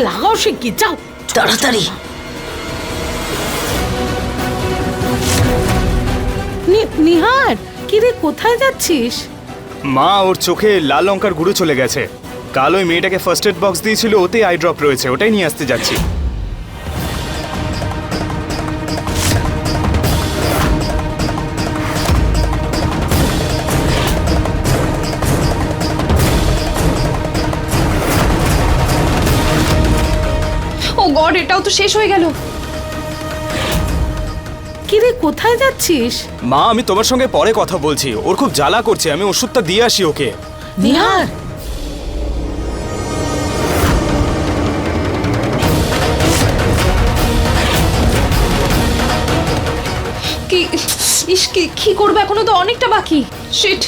লাগাও শিগগির, যাও তাড়াতাড়ি। নিহার, কি রে, কোথায় যাচ্ছিস? মা, ওর চোখে লাল লঙ্কার গুঁড়ো চলে গেছে। কাল ওই মেয়েটাকে ফার্স্ট এড বক্স দিয়েছিল, ওতে আই ড্রপ রয়েছে, ওটাই নিয়ে আসতে যাচ্ছি। ও গড, এটাও তো শেষ হয়ে গেল। কি রে, কোথায় যাচ্ছিস? মা, আমি তোমার সঙ্গে পরে কথা বলছি। ওর খুব জ্বালা করছে, আমি ওষুধটা দিয়ে আসি ওকে। নিহার, কি ইস, কি করবো, এখনো তো অনেকটা বাকি। শিট।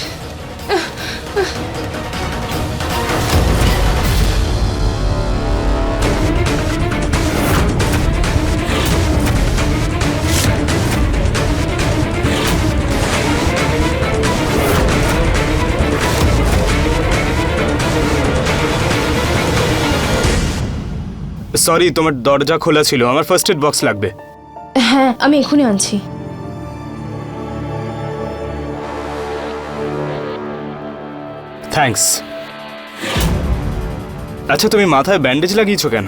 সরি, তোমার দরজা খোলা ছিল, আমার ফার্স্ট এড বক্স লাগবে। হ্যাঁ, আমি এখনই আনছি। থ্যাঙ্কস। আচ্ছা, তুমি মাথায় ব্যান্ডেজ লাগিয়েছো কেন?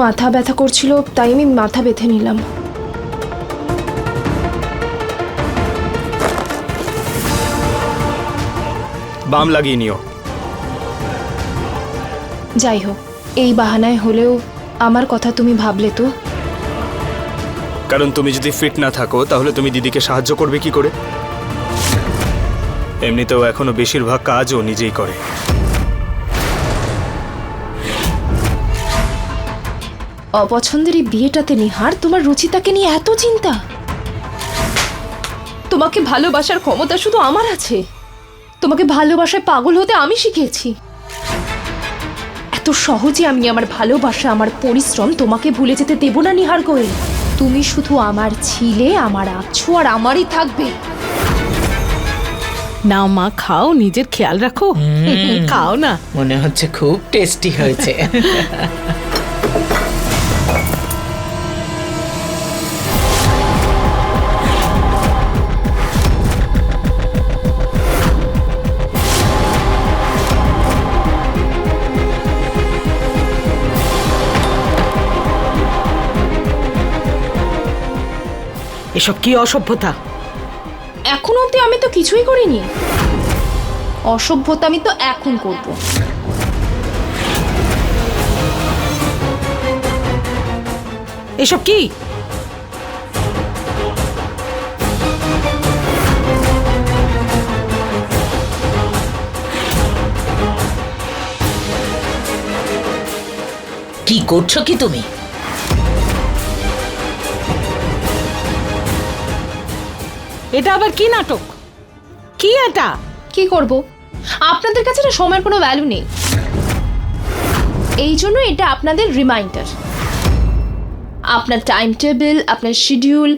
মাথা ব্যথা করছিল, তাই আমি মাথা বেঁধে নিলাম। বাম লাগিয়ে নিও। যাই হোক, এই বাহানায় হলেও আমার কথা তুমি ভাবলে তো? কারণ তুমি যদি ফিট না থাকো তাহলে তুমি দিদিকে সাহায্য করবে কি করে? এমনিতেও এখনো বেশিরভাগ কাজও নিজেই করে। অপছন্দের এই বিয়েটাতে নিহার, তোমার রুচিতাকে নিয়ে এত চিন্তা? তোমাকে ভালোবাসার ক্ষমতা শুধু আমার আছে। তোমাকে ভালোবাসায় পাগল হতে আমি শিখিয়েছি। এত সহজে আমি আমার ভালোবাসা, আমার পরিশ্রম তোমাকে ভুলে যেতে দেব না নিহার গোয়েল। তুমি শুধু আমার ছিলে, আমার আছো, আর আমারই থাকবে। না মা, খাও, নিজের খেয়াল রাখো। খাও না। মনে হচ্ছে খুব টেস্টি হয়েছে। এসব কি অসভ্যতা? এখন অবধি আমি তো কিছুই করিনি। অসভ্যতা আমি তো এখন করব। এসব কি? কি করছো কি তুমি? এটা আবার কি নাটক? কি এটা? কি করব? আপনাদের কাছে না সময়ের কোনো ভ্যালু নেই। এই জন্য এটা আপনাদের রিমাইন্ডার। আপনার টাইম টেবিল, আপনার শিডিউল,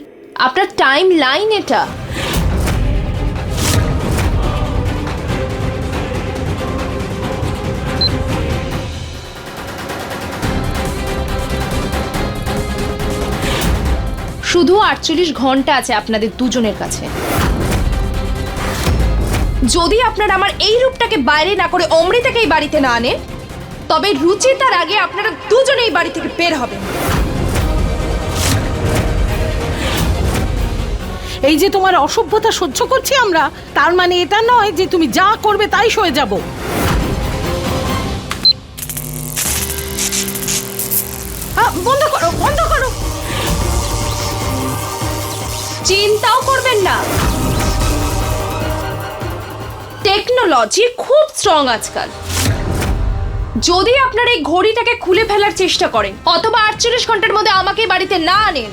আপনার টাইম লাইন এটা। শুধু 48 ঘন্টা আছে আপনাদের দুজনের কাছে। যদি আপনারা আমার এই রূপটাকে বাইরে না করে অমৃতাকে এই বাড়িতে না আনেন, তবে রুচিতার আগে আপনারা দুজনে এই বাড়ি থেকে বের হবেন। এই যে তোমার অসভ্যতা সহ্য করছি আমরা, তার মানে এটা নয় যে তুমি যা করবে তাই সয়ে যাব। বন্ধ করো, বন্ধ করো। চিন্তাও করবেন না, টেকনোলজি খুব স্ট্রং আজকাল। যদি আপনারা এই ঘড়িটাকে খুলে ফেলার চেষ্টা করেন অথবা 48 ঘন্টার মধ্যে আমাকে বাড়িতে না আনেন,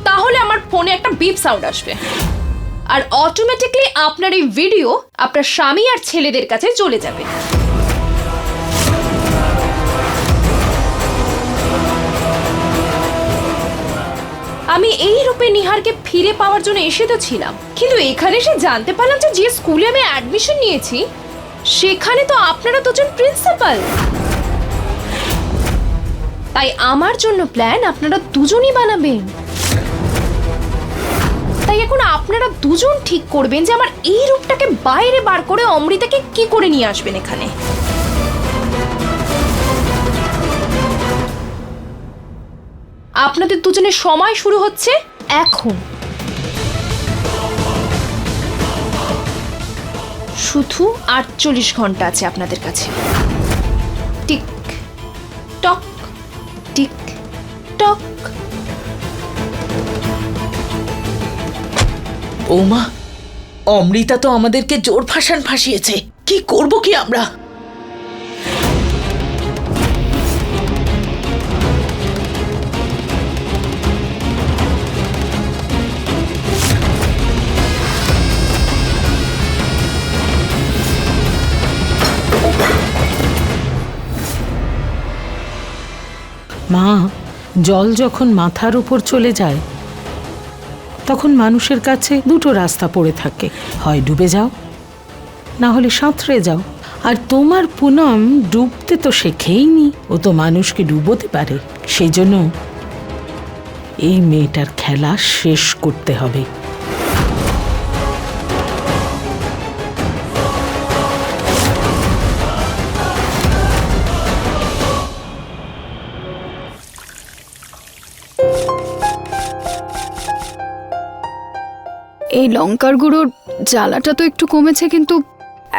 তাহলে আমার ফোনে একটা বিপ সাউন্ড আসবে, আর অটোমেটিক্যালি আপনার এই ভিডিও আপনার স্বামী আর ছেলেদের কাছে চলে যাবে। আমি এই রূপে নিহারকে ফিরে পাওয়ার জন্য এসে তো ছিলাম, কিন্তু এখানে এসে জানতে পারলাম যে স্কুলে আমি অ্যাডমিশন নিয়েছি সেখানে তো আপনারা দুজন প্রিন্সিপাল। কাপল। তাই আমার জন্য প্ল্যান আপনারা দুজনই বানাবেন। তাই এখন আপনারা দুজন ঠিক করবেন যে আমার এই রূপটাকে বাইরে বার করে অমৃতাকে কি করে নিয়ে আসবেন এখানে। আপনাদের দুজনের সময় শুরু হচ্ছে এখন। শুধু 48 ঘন্টা আছে আপনাদের কাছে। টিক টক টিক টক। বৌমা, অমৃতা তো আমাদেরকে জোর ফাঁসিয়েছে। কি করব কি আমরা? মা, জল যখন মাথার উপর চলে যায় তখন মানুষের কাছে দুটো রাস্তা পড়ে থাকে, হয় ডুবে যাও, না হলে সাঁতরে যাও। আর তোমার পুনম ডুবতে তো শেখেইনি, ও তো মানুষকে ডুবোতে পারে। সেই জন্য এই মেয়েটার খেলা শেষ করতে হবে। এই লঙ্কার গুঁড়োর জ্বালাটা তো একটু কমেছে, কিন্তু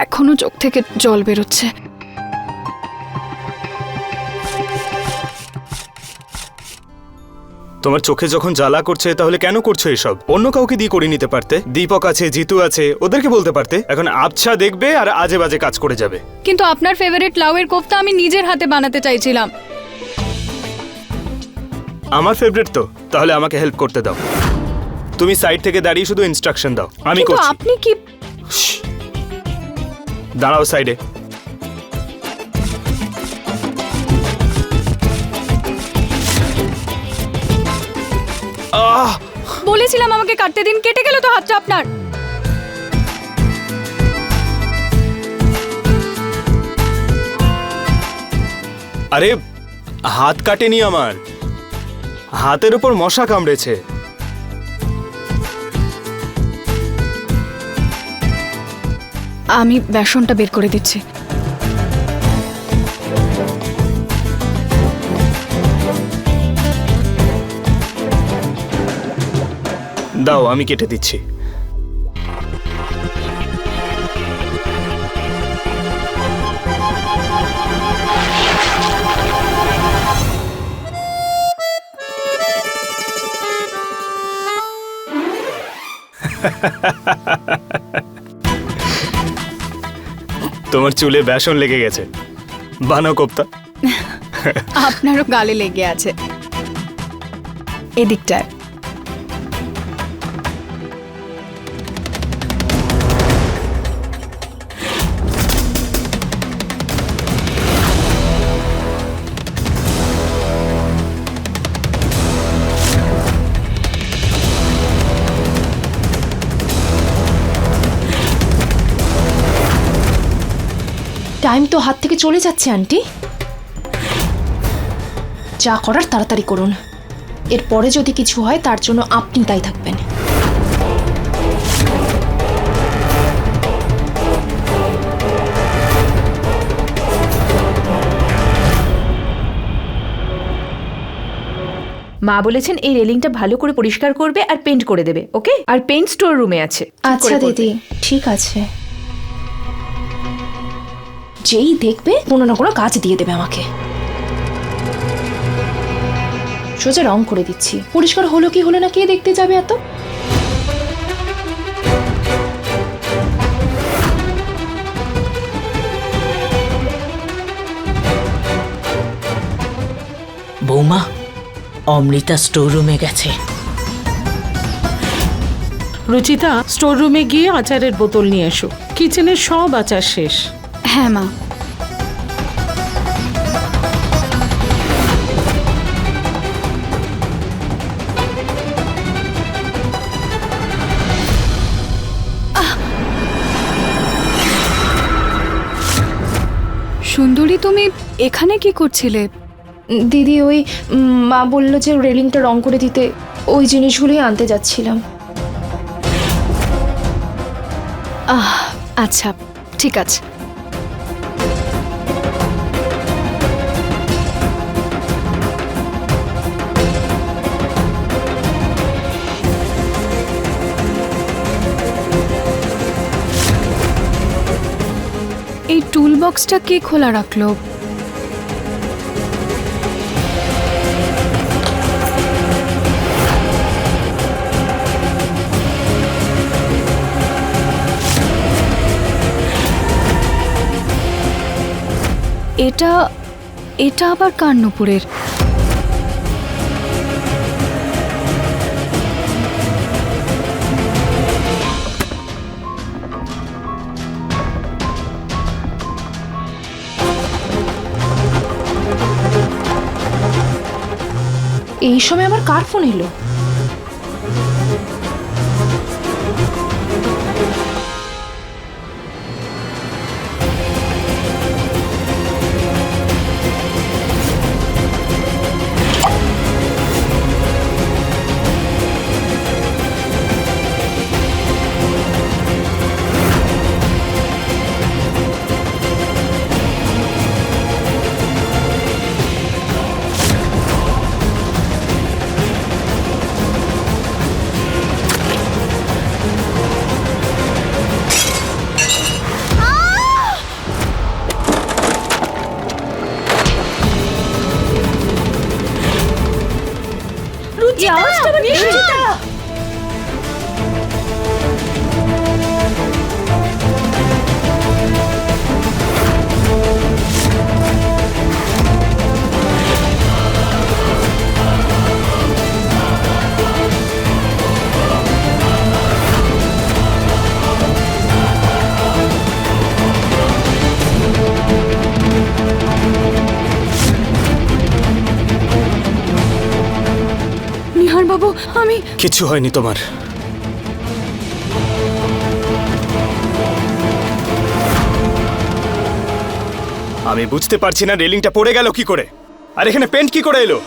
এখনো চোখ থেকে জল বেরোচ্ছে। তোমার চোখে যখন জ্বালা করছে তাহলে কেন করছো এসব? অন্য কাউকে দিয়ে করে নিতে পারতে। দীপক আছে, জিতু আছে, ওদেরকে বলতে পারতে। এখন আবছা দেখবে আর আজে বাজে কাজ করে যাবে। কিন্তু আপনার ফেভারিট লাউয়ের কোফতা আমি নিজের হাতে বানাতে চাইছিলাম। আমার ফেভারিট তো, তাহলে আমাকে হেল্প করতে দাও। তুমি সাইড থেকে দাঁড়িয়ে শুধু ইনস্ট্রাকশন দাও, আমি কিন্তু করছি। আপনি কি? দাঁড়াও সাইডে। বলেছিলাম আমাকে কাটতে দিন, কেটে গেল তো হাতটা আপনার। আরে হাত কাটেনি আমার, হাতের উপর মশা কামড়েছে। আমি বেসনটা বের করে দিচ্ছি। দাও, আমি কেটে দিচ্ছি। তোমার চুলে বেসন লেগে গেছে, বানাও কোপ্তা। আপনারও গালে লেগে আছে এদিকটায়। টাইম তো হাত থেকে চলে যাচ্ছে আন্টি। যা করার তাড়াতাড়ি করুন, এরপরে যদি কিছু হয় তার জন্য আপনি দায়ী থাকবেন। মা বলেছেন এই রেলিংটা ভালো করে পরিষ্কার করবে আর পেইন্ট করে দেবে, ওকে? আর পেইন্ট স্টোর রুমে আছে। আচ্ছা দিদি, ঠিক আছে। যেই দেখবে কোনো না কোনো কাজ দিয়ে দেবে আমাকে। সোজা রং করে দিচ্ছি, পরিষ্কার হলো কি হলো না কে দেখতে যাবে এত। বৌমা, অমৃতা স্টোর রুমে গেছে। রুচিতা, স্টোর রুমে গিয়ে আচারের বোতল নিয়ে এসো। কিচেনের সব আচার শেষ। হ্যাঁ মা। সুন্দরী, তুমি এখানে কি করছিলে? দিদি ওই মা বললো যে রেলিংটা রং করে দিতে, ওই জিনিসগুলোই আনতে যাচ্ছিলাম। আচ্ছা, ঠিক আছে। এই টুল বক্সটা কে খোলা রাখলো? এটা এটা আবার কার নুপুরের? এই সময় আমার কার ফোন এলো? নিহার বাবু, আমি কিছু হয়নি তোমার। আমি বুঝতে পারছি না রেলিংটা পড়ে গেল কি করে, আর এখানে পেন্ট কি করে এলো?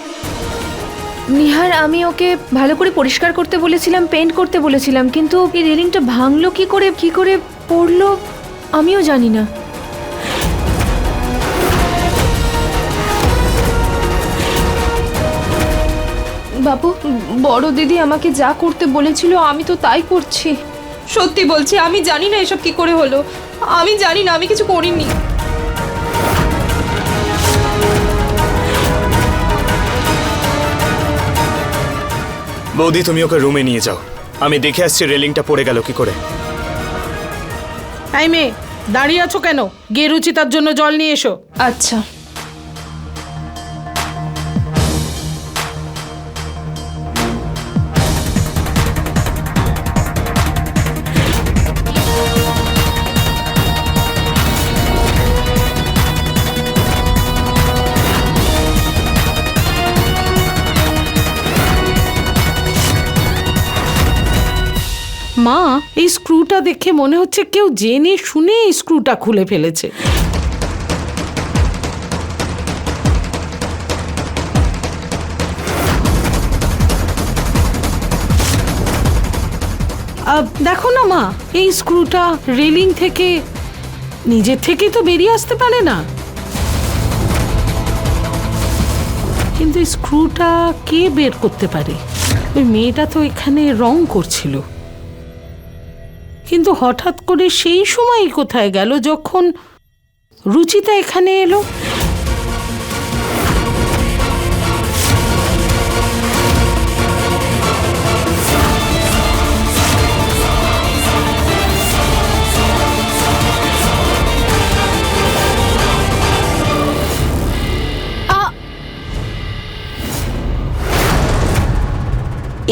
নিহার, আমি ওকে ভালো করে পরিষ্কার করতে বলেছিলাম, পেন্ট করতে বলেছিলাম, কিন্তু এই রেলিংটা ভাঙলো কি করে পড়লো আমিও জানি না। বাবু, বড় দিদি আমাকে যা করতে বলেছিল আমি তো তাই করছি। সত্যি বলছি, আমি জানি না এসব কি করে হলো। আমি জানি না, আমি কিছু করিনি। বৌদি, তুমি ওকে রুমে নিয়ে যাও, আমি দেখে আসছি রেলিংটা পড়ে গেল কি করে। এই মেয়ে, দাঁড়িয়ে আছো কেন? গিয়ে রুচিতার জন্য জল নিয়ে এসো। আচ্ছা। মা, এই স্ক্রুটা দেখে মনে হচ্ছে কেউ জেনে শুনে এই স্ক্রুটা খুলে ফেলেছে। দেখো না মা, এই স্ক্রুটা রেলিং থেকে নিজের থেকেই তো বেরিয়ে আসতে পারে না, কিন্তু এই স্ক্রুটা কে বের করতে পারে? ওই মেয়েটা তো এখানে রং করছিল, কিন্তু হঠাৎ করে সেই সময়ই কোথায় গেল যখন রুচিতা এখানে এলো?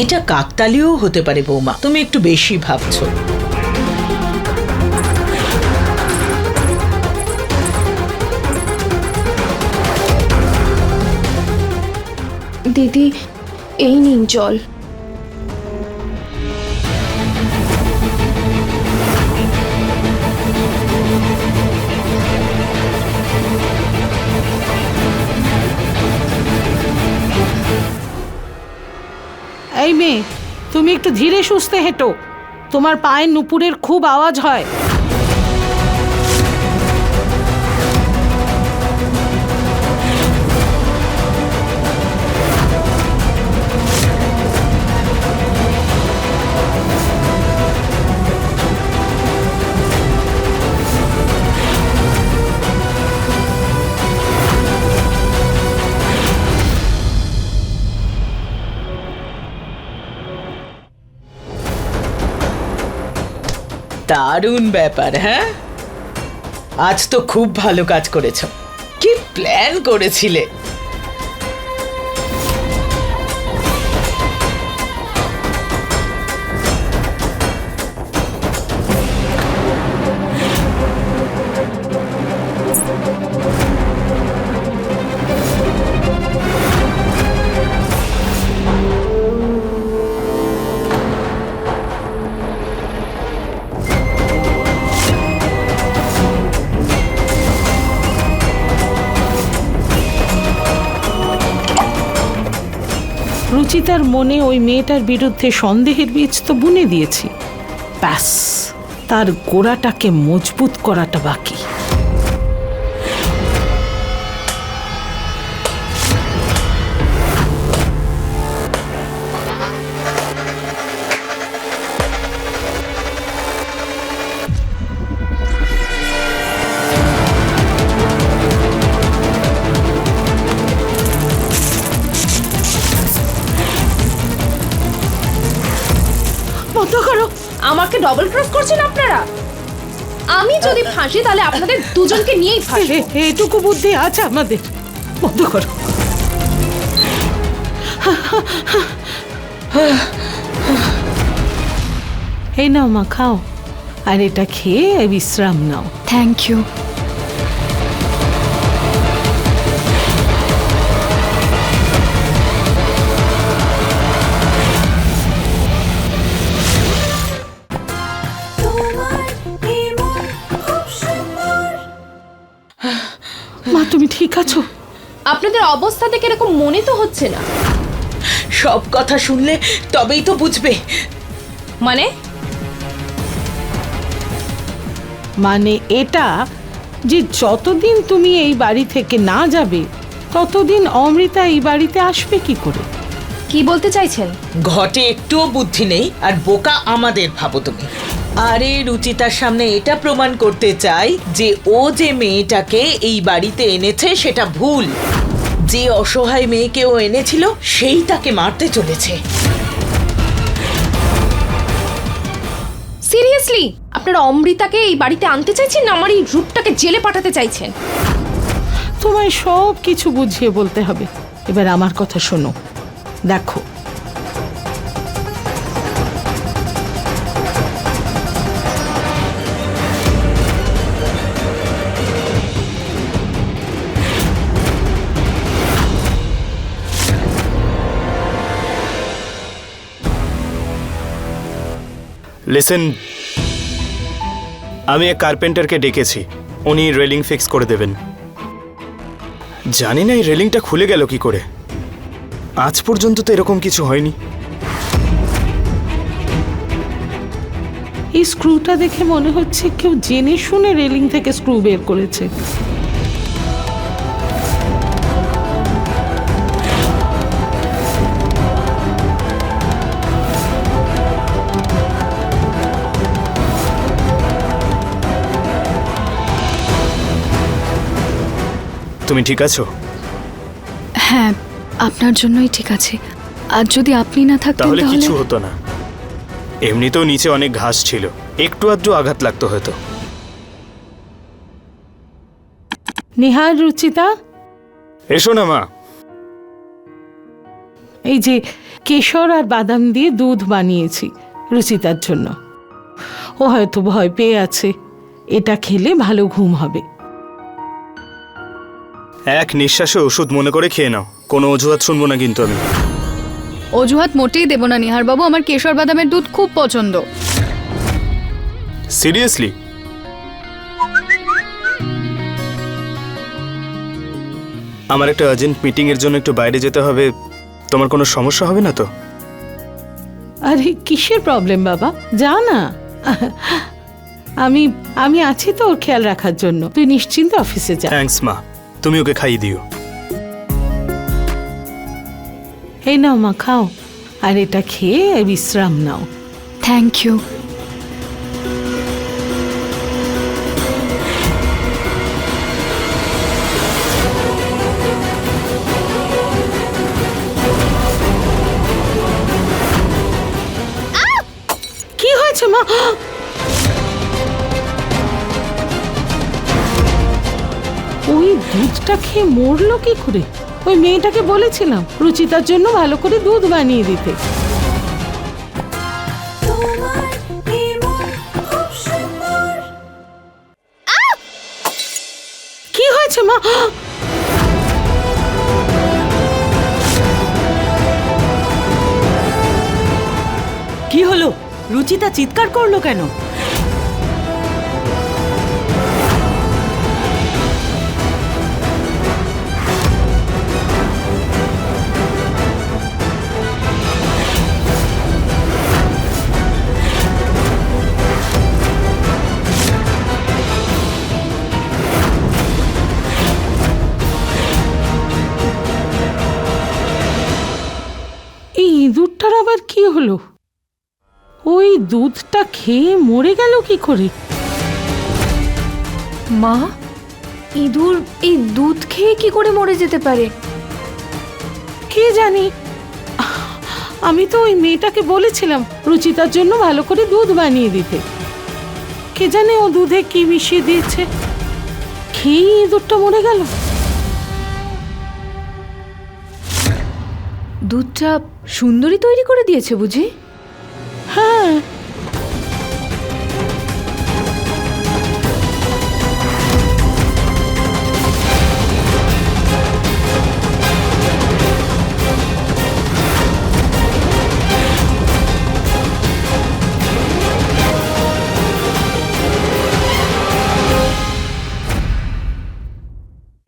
এটা কাকতালীয় হতে পারে বৌমা, তুমি একটু বেশি ভাবছো। দিদি, এই নিন জল। এই মেয়ে, তুমি একটু ধীরে সুস্থে হেঁটো, তোমার পায়ের নুপুরের খুব আওয়াজ হয়। দারুণ ব্যাপার। হ্যাঁ, আজ তো খুব ভালো কাজ করেছো। কি প্ল্যান করেছিলে? রুচিতার মনে ওই মেয়েটার বিরুদ্ধে সন্দেহের বীজ তো বুনে দিয়েছি, ব্যাস তার গোড়াটাকে মজবুত করাটা বাকি। বন্ধ করো। আমাকে ডবল ক্রস করছেন আপনারা। আমি যদি ফাঁসি তাহলে আপনাদের দুজনকে নিয়েই ফাঁসি। এটুকু বুদ্ধি আছে আমাদের, বন্ধ করো। এই নাও মা, খাও, আর এটা খেয়ে বিশ্রাম নাও। Thank you. মা তুমি ঠিক আছো? আপনাদের অবস্থা দেখে এরকম মনে তো হচ্ছে না। সব কথা শুনলে তবেই তো বুঝবে। মানে মানে এটা যে যতদিন তুমি এই বাড়ি থেকে না যাবে ততদিন অমৃতা এই বাড়িতে আসবে কি করে? কি বলতে চাইছেন? ঘটে একটুও বুদ্ধি নেই, আর বোকা আমাদের ভাবো তুমি। আরে রুচিতার সামনে এটা প্রমাণ করতে চাই যে ও যে মেয়েটাকে এই বাড়িতে এনেছে সেটা ভুল। যে অসহায় মেয়েকে ও এনেছিল সেই তাকে মারতে চলেছে। সিরিয়াসলি আপনারা অমৃতাকে এই বাড়িতে আনতে চাইছেন না আমার এই রূপটাকে জেলে পাঠাতে চাইছেন? তোমায় সব কিছু বুঝিয়ে বলতে হবে। এবার আমার কথা শোনো, দেখো লিসেন, আমি এক কার্পেন্টারকে ডেকেছি, উনি রেলিং ফিক্স করে দেবেন। জানি না এই রেলিংটা খুলে গেল কি করে, আজ পর্যন্ত তো এরকম কিছু হয়নি। এই স্ক্রুটা দেখে মনে হচ্ছে কেউ জেনে শুনে রেলিং থেকে স্ক্রু বের করেছে। তুমি ঠিক আছো? হ্যাঁ, আপনার জন্যই ঠিক আছে। আর যদি আপনি না থাকতেন তাহলে তাহলে কিছু হতো না। এমনিতেও নিচে অনেক ঘাস ছিল, একটু আধটু আঘাত লাগতো হয়তো। নিহার, রুচিতা, এসো না মা। এই যে কেশর আর বাদাম দিয়ে দুধ বানিয়েছি রুচিতার জন্য। ও হয়তো ভয় পেয়ে আছে, এটা খেলে ভালো ঘুম হবে। এক নিঃশ্বাসে ওষুধ মনে করে খেয়ে নাও, কোনো অজুহাত শুনবো না কিন্তু আমি। অজুহাত মোটেই দেব না নিহার বাবু, আমার কেশর বাদামের দুধ খুব পছন্দ। সিরিয়াসলি? আমার একটা আর্জেন্ট মিটিং এর জন্য একটু বাইরে যেতে হবে, তোমার কোনো সমস্যা হবে না তো? আরে কিসের প্রবলেম বাবা, যা না। আমি আমি আছি তো ওর খেয়াল রাখার জন্য, তুই নিশ্চিন্তে অফিসে যা। থ্যাঙ্কস মা, তুমি ওকে খাইয়ে দিও। এই নাও মা, খাও, আর এটা খেয়ে বিশ্রাম নাও। Thank you. কি হয়েছে মা? ওই দুধটা খেয়ে মরলো কি করে? ওই মেয়েটাকে বলেছিলাম রুচিতার জন্য ভালো করে দুধ বানিয়ে দিতে। কি হয়েছে মা? কি হলো? রুচিতা চিৎকার করলো কেন? এই ইঁদুরটার আবার কি হলো? ওই দুধটা খেয়ে মরে গেল কি করে? মা, ইঁদুর এই দুধ খেয়ে কি করে মরে যেতে পারে? কে জানি, আমি তো ওই মেয়েটাকে বলেছিলাম রুচিতার জন্য ভালো করে দুধ বানিয়ে দিতে। কে জানে ও দুধে কি মিশিয়ে দিয়েছে, খেয়ে ইঁদুরটা মরে গেল। দুধটা সুন্দরী তৈরি করে দিয়েছে বুঝি?